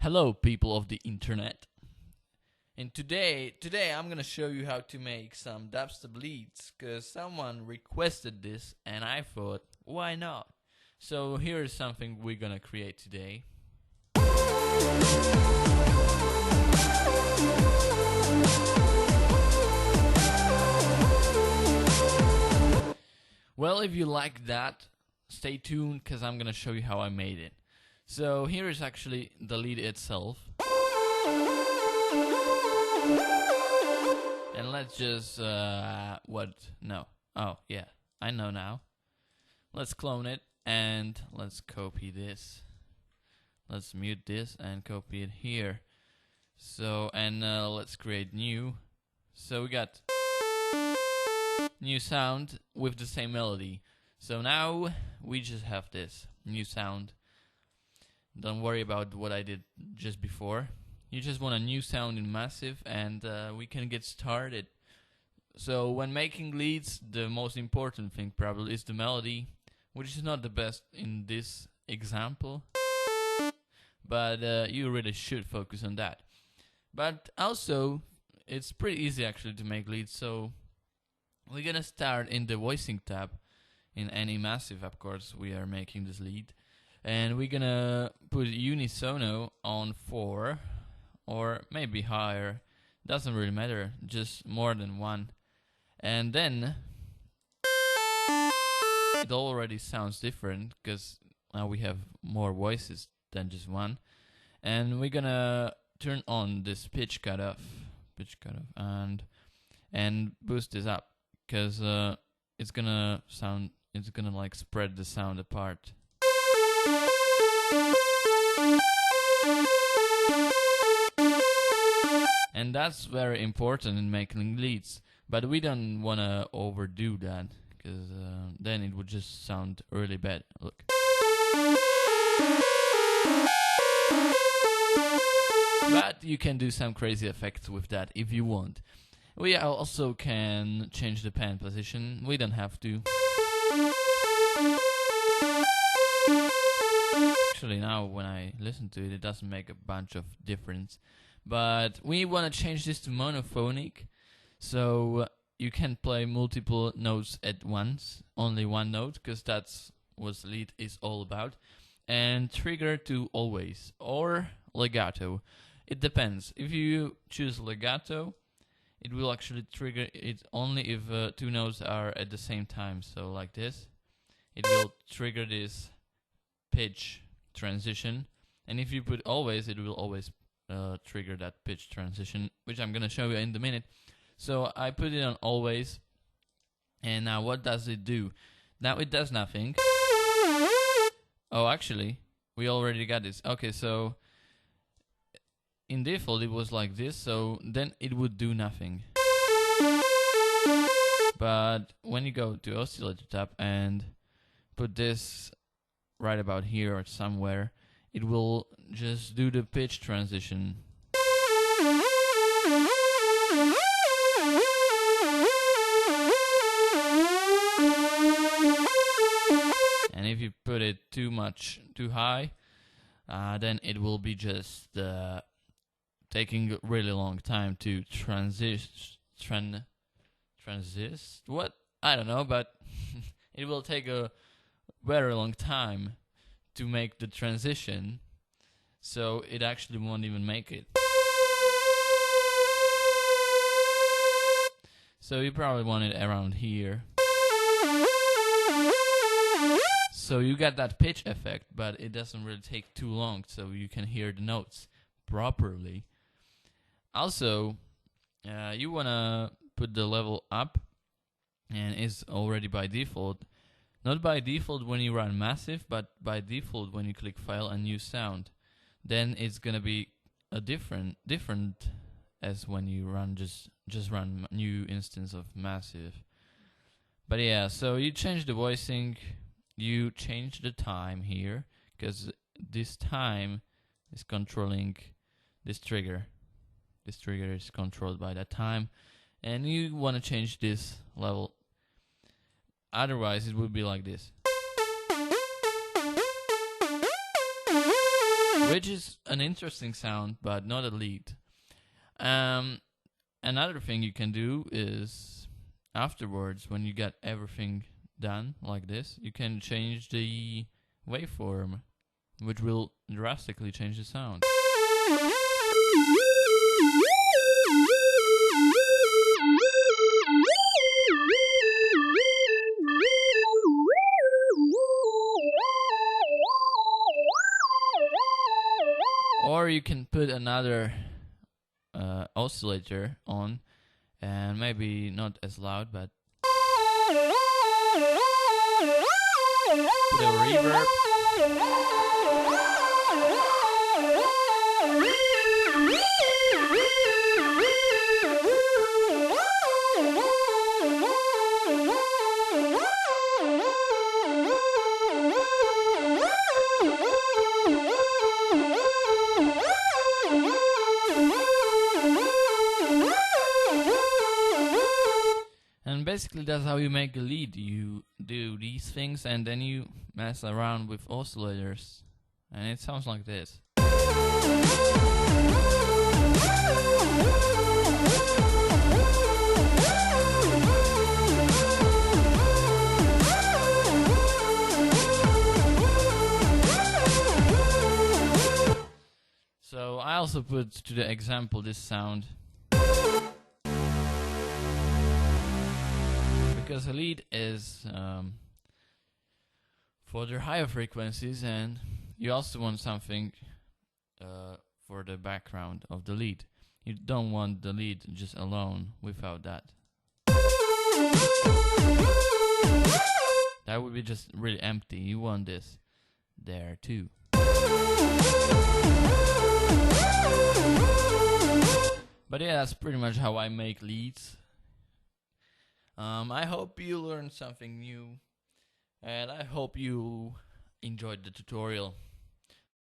Hello, people of the internet. And today I'm gonna show you how to make some dubstep leads, cause someone requested this, and I thought, why not? So here is something we're gonna create today. Well, if you like that, stay tuned, cause I'm gonna show you how I made it. So here is actually the lead itself. And let's just, no. Oh, yeah, I know now. Let's clone it, and let's copy this. Let's mute this and copy it here. So, and let's create new. So we got new sound with the same melody. So now we just have this new sound. Don't worry about what I did just before. You just want a new sound in Massive, and we can get started. So when making leads, the most important thing probably is the melody, which is not the best in this example, but you really should focus on that. But also, it's pretty easy actually to make leads, so we're gonna start in the voicing tab in any Massive, of course, we are making this lead. And we're gonna put unisono on 4, or maybe higher, doesn't really matter, just more than 1. And then it already sounds different, because now we have more voices than just one. And we're gonna turn on this pitch cutoff, and boost this up, because it's gonna like spread the sound apart. And that's very important in making leads, but we don't want to overdo that, because then it would just sound really bad. Look. But you can do some crazy effects with that if you want. We also can change the pan position, we don't have to. Actually, now when I listen to it, it doesn't make a bunch of difference. But we want to change this to monophonic, so you can play multiple notes at once, only one note, because that's what the lead is all about. And trigger to always, or legato. It depends. If you choose legato, it will actually trigger it only if 2 notes are at the same time. So like this, it will trigger this pitch transition, and if you put always, it will always trigger that pitch transition, which I'm gonna show you in a minute. So I put it on always, and now what does it do? Now it does nothing. Oh, actually, we already got this. Okay, so in default it was like this, so then it would do nothing. But when you go to oscillator tab and put this right about here or somewhere, it will just do the pitch transition. And if you put it too high, then it will be just taking a really long time to transist. What? I don't know, but it will take a very long time to make the transition, so it actually won't even make it. So you probably want it around here. So you got that pitch effect, but it doesn't really take too long, so you can hear the notes properly. Also, you wanna put the level up, and it's already by default. Not by default when you run Massive, but by default when you click File and New Sound. Then it's gonna be a different as when you run just run new instance of Massive. But yeah, so you change the voicing, you change the time here, because this time is controlling this trigger. This trigger is controlled by that time, and you want to change this level. Otherwise, it would be like this. which is an interesting sound, but not a lead. Another thing you can do is afterwards, when you get everything done like this, you can change the waveform, which will drastically change the sound. Or you can put another oscillator on, and maybe not as loud, but put a reverb. And basically that's how you make a lead. You do these things and then you mess around with oscillators, and it sounds like this. So I also put to the example this sound, because a lead is for the higher frequencies, and you also want something for the background of the lead. You don't want the lead just alone without that. That would be just really empty. You want this there too. But yeah, that's pretty much how I make leads. I hope you learned something new, and I hope you enjoyed the tutorial.